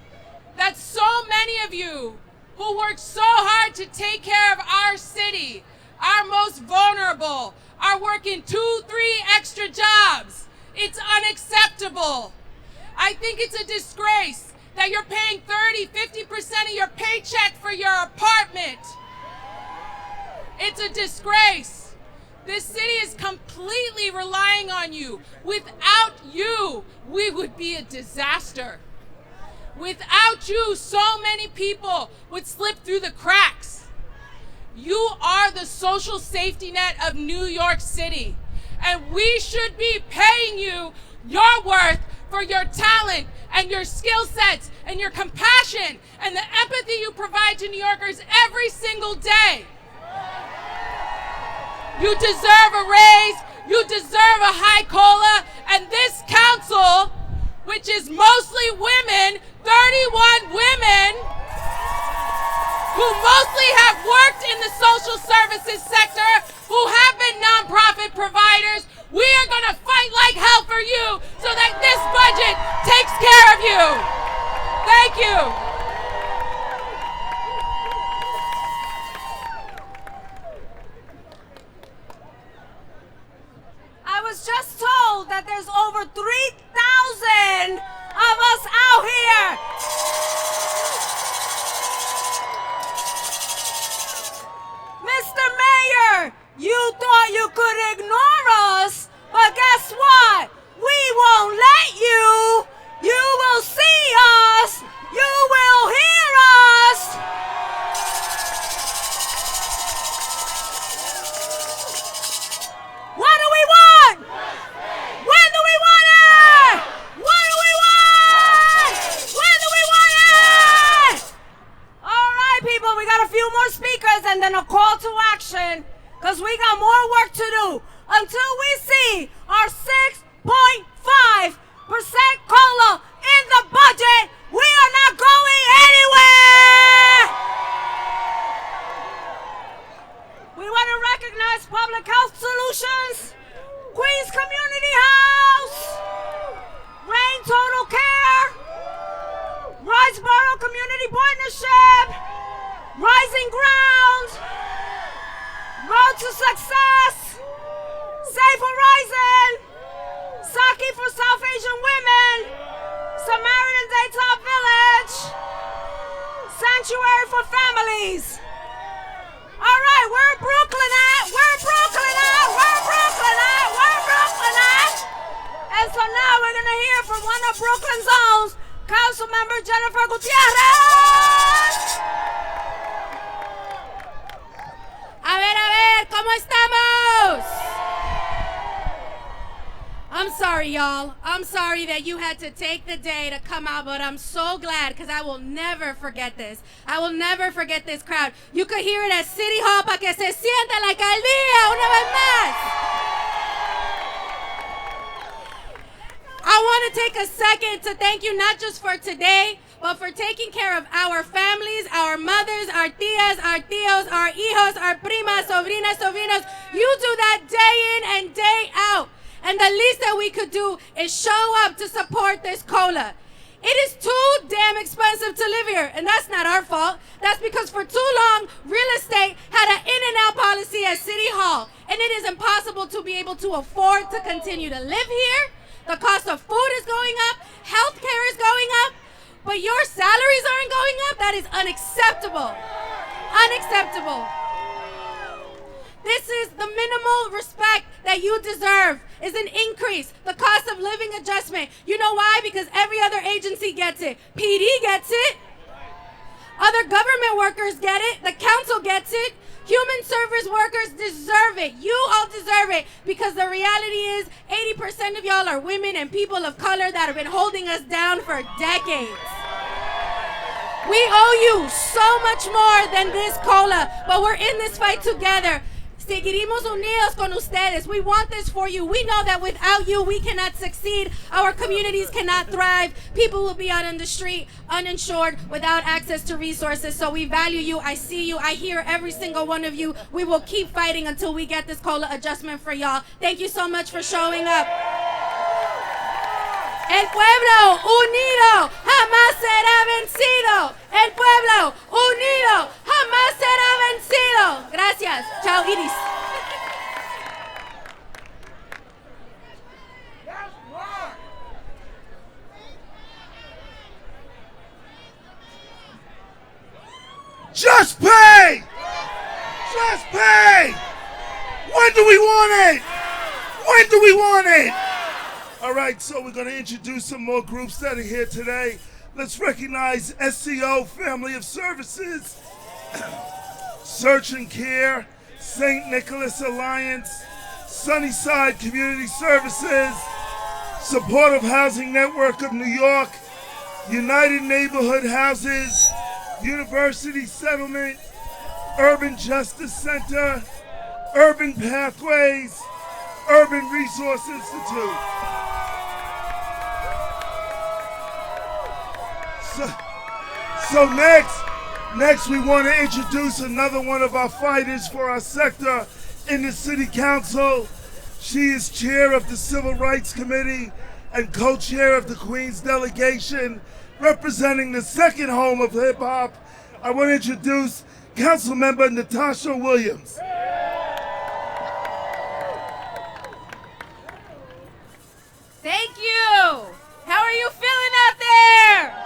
that so many of you who work so hard to take care of our city, our most vulnerable, are working 2-3 extra jobs. It's unacceptable. I think it's a disgrace that you're paying 30-50% of your paycheck for your apartment. It's a disgrace. This city is completely relying on you. Without you, we would be a disaster. Without you, so many people would slip through the cracks. You are the social safety net of New York City, and we should be paying you your worth for your talent and your skill sets and your compassion and the empathy you provide to New Yorkers every single day. You deserve a raise, you deserve a high COLA, and this council, which is mostly women, 31 women, who mostly have worked in the social services sector, who have been nonprofit providers, we are going to fight like hell for you so that this budget takes care of you. Thank you. I was just told that there's over 3,000 of us out here. Mr. Mayor, you thought you could ignore us, but guess what? We won't let you. You will see us. You will hear us. What do we want? When do we want it? What do we want? When do we want it? All right, people, we got a few more speakers and then a call to action because we got more work to do. Until we see our 6.5% COLA in the budget, we are not going anywhere. We want to recognize Public Health Solutions, Queens Community House, Rain Total Care, Riseboro Community Partnership, Rising Ground, Road to Success, Safe Horizon, Saki for South Asian Women, Samaritan Daytop Village, Sanctuary for Families. All right, where Brooklyn at? Where Brooklyn at? Where Brooklyn at? Where Brooklyn at? And so now we're going to hear from one of Brooklyn's own, Councilmember Jennifer Gutierrez. A ver, ¿cómo estamos? I'm sorry, y'all. I'm sorry that you had to take the day to come out, but I'm so glad because I will never forget this. I will never forget this crowd. You could hear it at City Hall para que se sienta la alcaldía una vez más. I want to take a second to thank you not just for today, but for taking care of our families, our mothers, our tias, our tios, our hijos, our primas, sobrinas, sobrinos. You do that day in and day out. And the least that we could do is show up to support this COLA. It is too damn expensive to live here, and that's not our fault. That's because for too long, real estate had an in and out policy at City Hall, and it is impossible to be able to afford to continue to live here. The cost of food is going up, healthcare is going up, but your salaries aren't going up. That is unacceptable. Unacceptable. This is the minimal respect that you deserve, is an increase, the cost of living adjustment. You know why? Because every other agency gets it. PD gets it. Other government workers get it. The council gets it. Human service workers deserve it. You all deserve it, because the reality is 80% of y'all are women and people of color that have been holding us down for decades. We owe you so much more than this COLA, but we're in this fight together. Seguiremos unidos con ustedes. We want this for you. We know that without you, we cannot succeed. Our communities cannot thrive. People will be out on the street, uninsured, without access to resources. So we value you. I see you. I hear every single one of you. We will keep fighting until we get this COLA adjustment for y'all. Thank you so much for showing up. El pueblo unido jamás será vencido. El pueblo unido jamás será vencido. Gracias. Chao, Iris. Just pay! Just pay! When do we want it? When do we want it? All right, so we're going to introduce some more groups that are here today. Let's recognize SCO Family of Services, Search and Care, St. Nicholas Alliance, Sunnyside Community Services, Supportive Housing Network of New York, United Neighborhood Houses, University Settlement, Urban Justice Center, Urban Pathways, Urban Resource Institute. So next we want to introduce another one of our fighters for our sector in the City Council. She is chair of the Civil Rights Committee and co-chair of the Queens Delegation, representing the second home of hip hop. I want to introduce Councilmember Natasha Williams. Thank you. How are you feeling out there?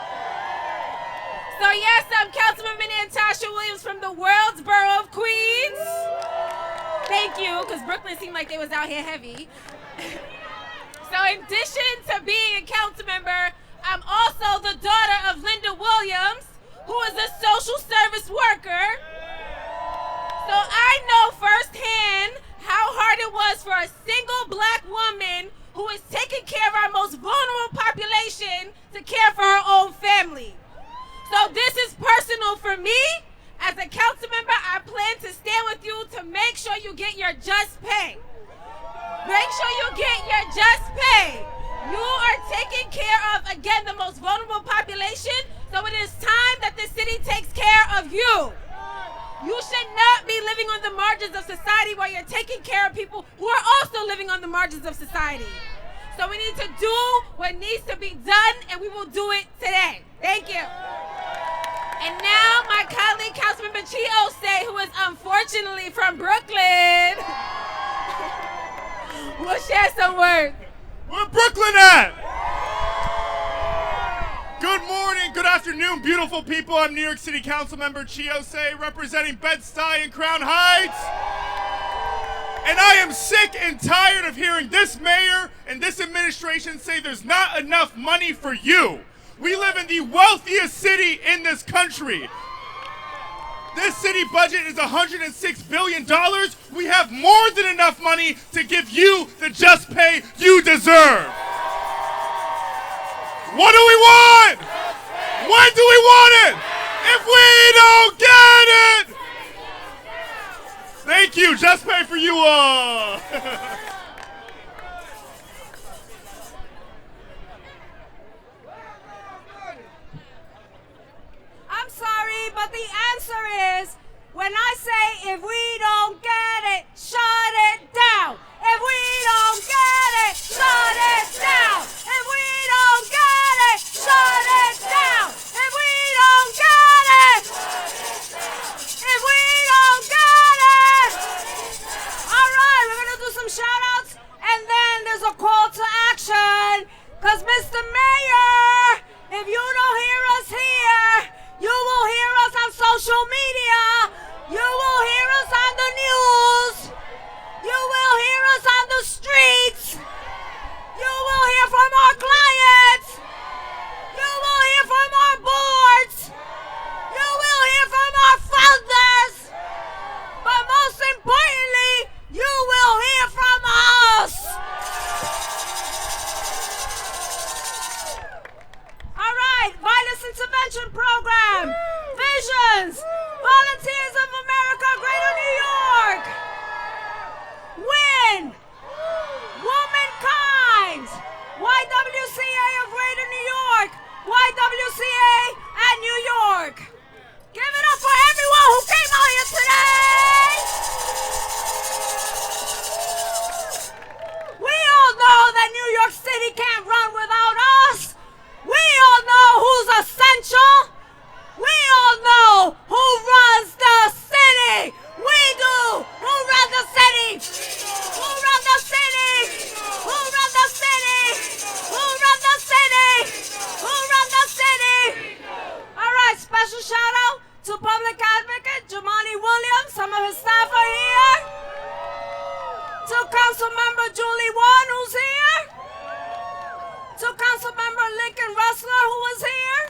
So yes, I'm Councilmember Natasha Williams from the World's Borough of Queens. Thank you, because Brooklyn seemed like they was out here heavy. So in addition to being a council member, I'm also the daughter of Linda Williams, who is a social service worker. So I know firsthand how hard it was for a single black woman who is taking care of our most vulnerable population to care for her own family. So this is personal for me. As a council member, I plan to stand with you to make sure you get your just pay. Make sure you get your just pay. You are taking care of, again, the most vulnerable population, so it is time that the city takes care of you. You should not be living on the margins of society while you're taking care of people who are also living on the margins of society. So we need to do what needs to be done, and we will do it today. Thank you. And now my colleague, Councilmember Chiose, who is unfortunately from Brooklyn, will share some words. Where Brooklyn at? Good morning, good afternoon, beautiful people. I'm New York City Councilmember Chiose, representing Bed-Stuy and Crown Heights. And I am sick and tired of hearing this mayor and this administration say there's not enough money for you. We live in the wealthiest city in this country. This city budget is $106 billion. We have more than enough money to give you the just pay you deserve. What do we want? When do we want it? If we don't get it! Thank you, just pay for you all. but the answer is, when I say if we don't get it, shut it down. If we don't get it, shut it down. If we don't get it, shut it down. If we don't get it, if we don't get it. All right, we're going to do some shout outs and then there's a call to action. Because Mr. Mayor, if you don't hear us here, you will hear us on social media. You will hear us on the news. You will hear us on the streets. You will hear from our clients. You will hear from our boards. You will hear from our founders. But most importantly, you will hear from us. All right, Violence Intervention Program, Visions, Volunteers of America, Greater New York, WIN, Womankind, YWCA of Greater New York, YWCA at New York. Give it up for everyone who came out here today. We all know that New York City can't run without us. We all know who's essential. We all know who runs the city. We do. Who runs the city? Who runs the city? Who runs the city? Who runs the city? Who runs the city? All right, special shout out to Public Advocate Jumaane Williams. Some of his staff are here. To Council Member Julie Wan, who's here. To Council Member Lincoln Rustler, who was here.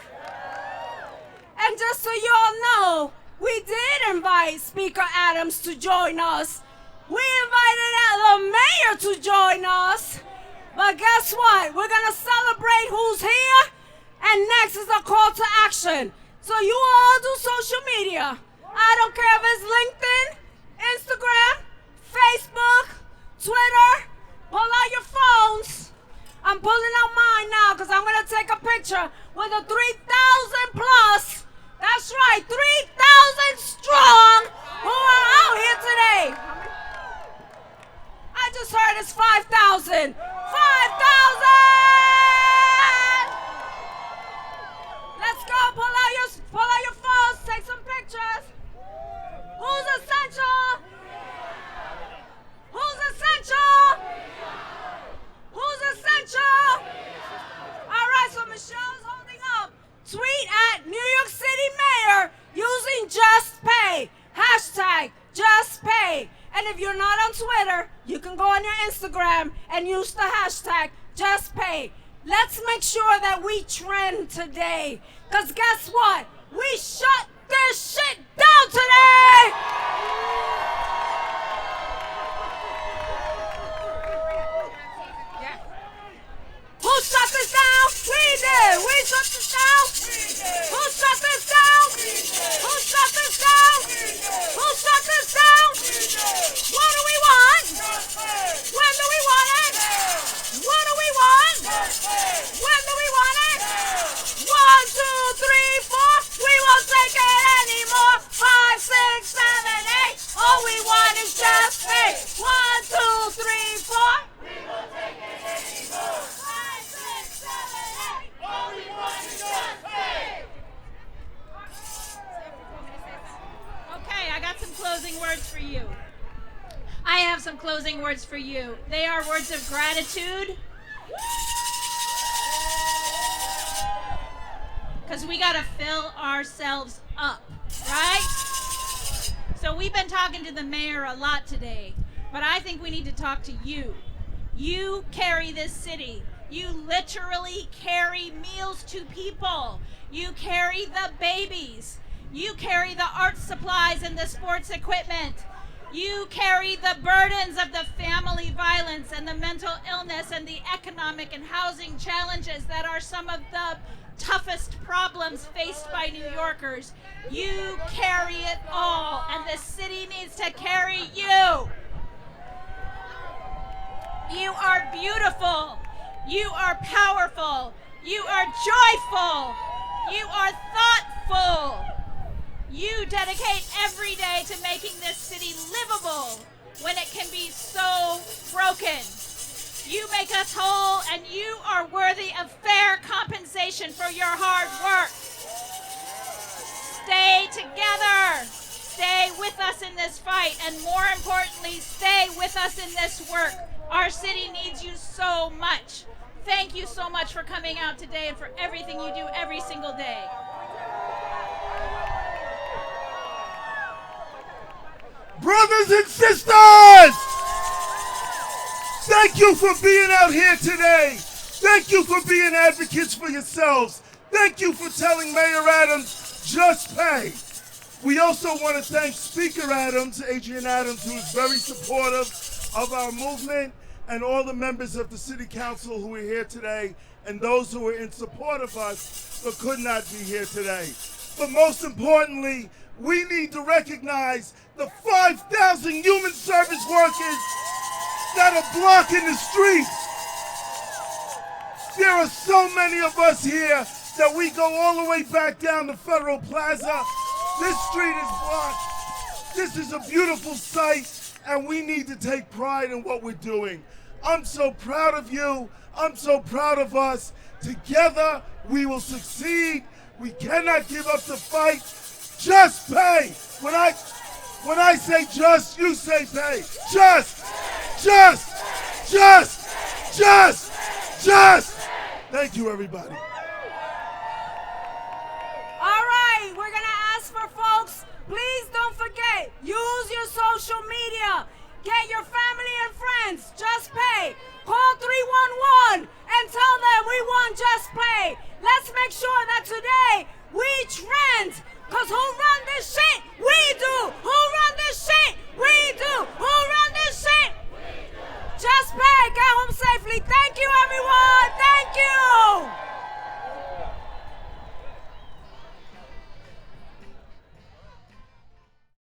And just so you all know, we did invite Speaker Adams to join us. We invited the mayor to join us. But guess what? We're going to celebrate who's here. And next is a call to action. So you all do social media. I don't care if it's LinkedIn, Instagram, Facebook, Twitter. Pull out your phones. I'm pulling out mine now because I'm going to take a picture with the 3,000 plus. That's right, 3,000 strong who are out here today. I just heard it's 5,000. 5,000! Let's go, pull out your phones, take some pictures. Who's essential? Who's essential? Who's essential? All right, so Michelle's holding up. Tweet at New York City Mayor using Just Pay. Hashtag Just Pay. And if you're not on Twitter, you can go on your Instagram and use the hashtag Just Pay. Let's make sure that we trend today. Because guess what? We shut this shit down today! Who shut this down? We did. We shut this down. Who shut this down? Who shut this down? Who shut this down? What do we want? When do we want it? What do we want? When do we want it? 1, 2, 3, 4. We won't take it anymore. 5, 6, 7, 8. All we want is just pay. 1, 2, 3, 4. We won't take it anymore. Okay, I got some closing words for you. I have some closing words for you. They are words of gratitude. Because we got to fill ourselves up, right? So we've been talking to the mayor a lot today, but I think we need to talk to you. You carry this city. You literally carry meals to people. You carry the babies. You carry the art supplies and the sports equipment. You carry the burdens of the family violence and the mental illness and the economic and housing challenges that are some of the toughest problems faced by New Yorkers. You carry it all, and the city needs to carry you. You are beautiful. You are powerful. You are joyful. You are thoughtful. You dedicate every day to making this city livable when it can be so broken. You make us whole, and you are worthy of fair compensation for your hard work. Stay together. Stay with us in this fight, and more importantly, stay with us in this work. Our city needs you so much. Thank you so much for coming out today and for everything you do every single day. Brothers and sisters, thank you for being out here today. Thank you for being advocates for yourselves. Thank you for telling Mayor Adams, just pay. We also want to thank Speaker Adams, Adrian Adams, who is very supportive of our movement, and all the members of the City Council who are here today, and those who are in support of us but could not be here today. But most importantly, we need to recognize the 5,000 human service workers that are blocking the streets. There are so many of us here that we go all the way back down to Federal Plaza. This street is blocked. This is a beautiful sight, and we need to take pride in what we're doing. I'm so proud of you. I'm so proud of us. Together, we will succeed. We cannot give up the fight. Just pay. When I say just, you say pay. Just. Thank you, everybody. All right, we're going to ask for folks, please don't forget, use your social media. Get your family and friends, just pay. Call 311 and tell them we want just pay. Let's make sure that today we trend. Because who run this shit? We do. Who run this shit? We do. Who